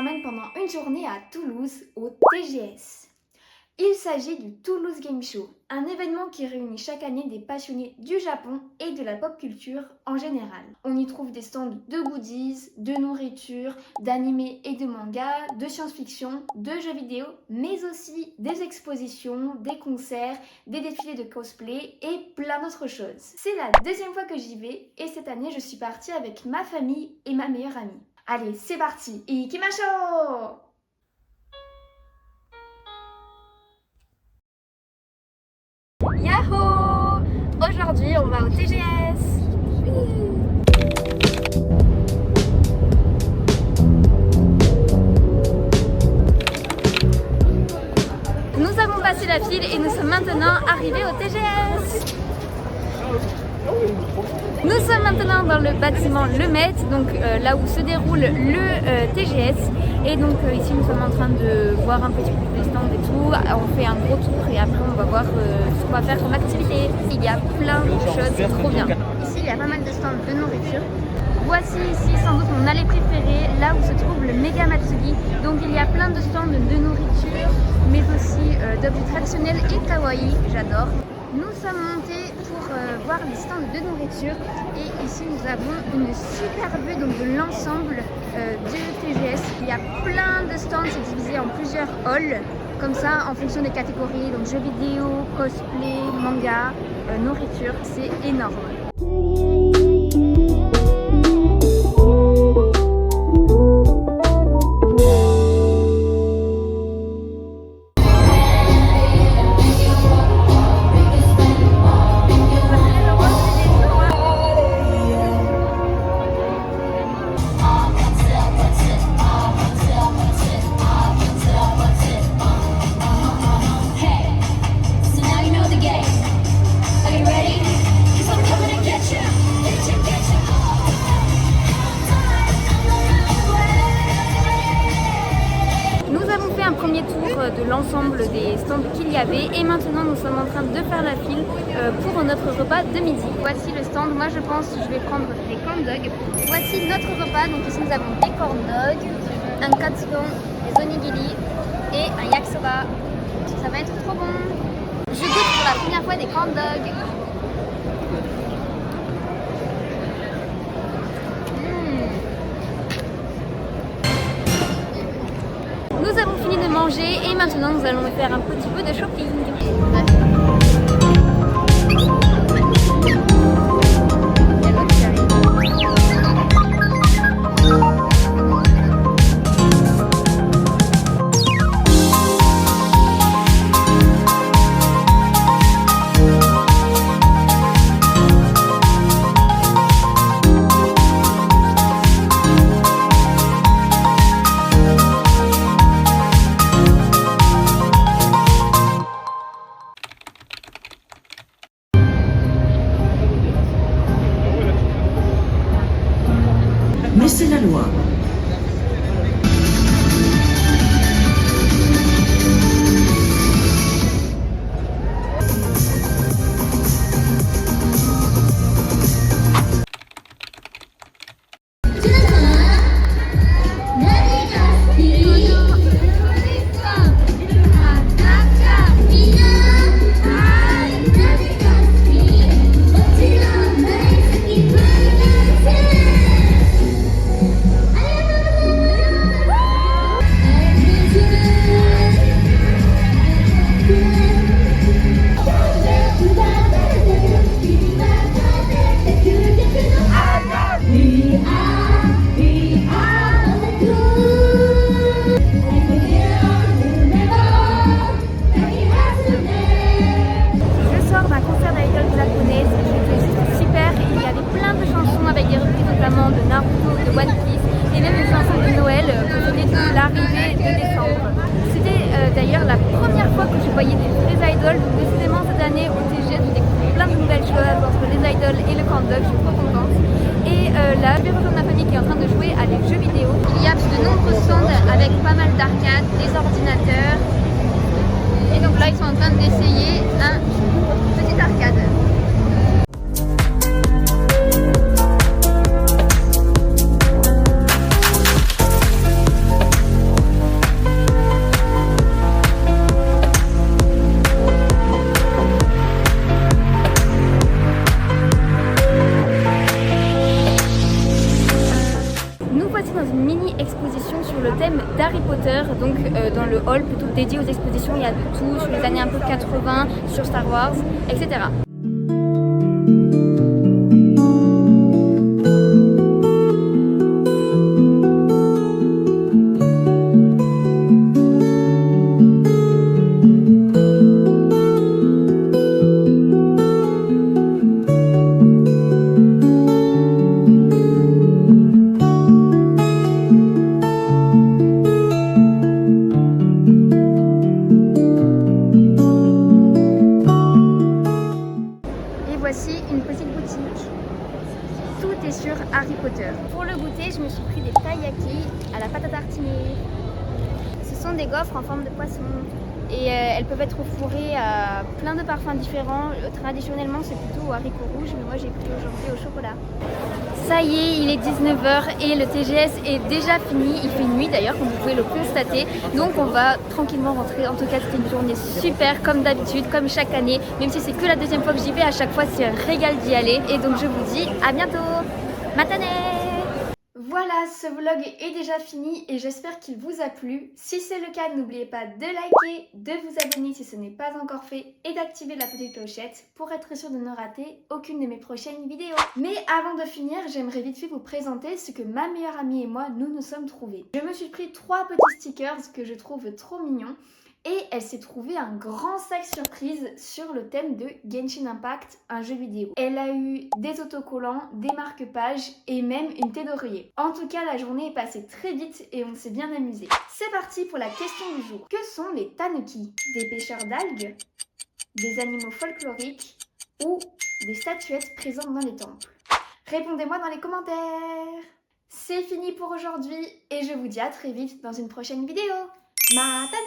emmène pendant une journée à Toulouse, au TGS. Il s'agit du Toulouse Game Show, un événement qui réunit chaque année des passionnés du Japon et de la pop culture en général. On y trouve des stands de goodies, de nourriture, d'animés et de mangas, de science-fiction, de jeux vidéo, mais aussi des expositions, des concerts, des défilés de cosplay et plein d'autres choses. C'est la deuxième fois que j'y vais et cette année je suis partie avec ma famille et ma meilleure amie. Allez, c'est parti, ikimasho! Yahoo! Aujourd'hui, on va au TGS. Nous avons passé la file et nous sommes maintenant arrivés au TGS. Nous sommes maintenant dans le bâtiment Le Met, donc là où se déroule le TGS. Et donc ici nous sommes en train de voir un petit peu les stands et tout. On fait un gros tour et après on va voir ce qu'on va faire comme activité. Il y a plein de choses, c'est trop bien. Ici il y a pas mal de stands de nourriture. Voici ici sans doute mon allée préférée, là où se trouve le Mega Matsugi. Donc il y a plein de stands de nourriture, mais aussi d'objets traditionnels et kawaii, j'adore. Nous sommes montés pour voir les stands de nourriture et ici nous avons une super vue donc, de l'ensemble du TGS. Il y a plein de stands, c'est divisé en plusieurs halls, comme ça en fonction des catégories, donc jeux vidéo, cosplay, manga, nourriture, c'est énorme. Un premier tour de l'ensemble des stands qu'il y avait et maintenant nous sommes en train de faire la file pour notre repas de midi. Voici le stand, moi je pense que je vais prendre des corn dogs. Voici notre repas, donc ici nous avons des corn dogs, un katsudon, des onigiri et un yakisoba. Ça va être trop bon. Je goûte pour la première fois des corn dogs. Nous avons fini de manger et maintenant nous allons faire un petit peu de shopping. Mais c'est la loi. De Naruto, de One Piece et même une chanson de Noël que venait de l'arrivée de décembre. C'était d'ailleurs la première fois que je voyais des vrais idoles, donc décidément cette année au TGS j'ai découvert plein de nouvelles choses entre les idoles et le corn dog, je suis trop contente. Et là je vais rejoindre ma famille qui est en train de jouer à des jeux vidéo. Il y a de nombreux stands avec pas mal d'arcades, des ordinateurs et donc là ils sont en train d'essayer un petit arcade. d'Harry Potter, donc dans le hall plutôt dédié aux expositions. Il y a de tout sur les années un peu 80, sur Star Wars, etc. Voici une petite boutique. Tout est sur Harry Potter. Pour le goûter, je me suis pris des taiyaki à la pâte à tartiner. Ce sont des gaufres en forme de poisson. Et elles peuvent être fourrées à plein de parfums différents. Traditionnellement, c'est plutôt au haricot rouge, mais moi j'ai pris aujourd'hui au chocolat. Ça y est, il est 19h et le TGS est déjà fini. Il fait nuit d'ailleurs, comme vous pouvez le constater. Donc on va tranquillement rentrer. En tout cas, c'était une journée super, comme d'habitude, comme chaque année. Même si c'est que la deuxième fois que j'y vais, à chaque fois c'est un régal d'y aller. Et donc je vous dis à bientôt. Matane! Voilà, ce vlog est déjà fini et j'espère qu'il vous a plu. Si c'est le cas, n'oubliez pas de liker, de vous abonner si ce n'est pas encore fait et d'activer la petite clochette pour être sûr de ne rater aucune de mes prochaines vidéos. Mais avant de finir, j'aimerais vite fait vous présenter ce que ma meilleure amie et moi nous sommes trouvés. Je me suis pris 3 petits stickers que je trouve trop mignons. Et elle s'est trouvée un grand sac surprise sur le thème de Genshin Impact, un jeu vidéo. Elle a eu des autocollants, des marque-pages et même une thé d'oreiller. En tout cas, la journée est passée très vite et on s'est bien amusé. C'est parti pour la question du jour. Que sont les tanuki? Des pêcheurs d'algues, des animaux folkloriques ou des statuettes présentes dans les temples? Répondez-moi dans les commentaires. C'est fini pour aujourd'hui et je vous dis à très vite dans une prochaine vidéo. Matane!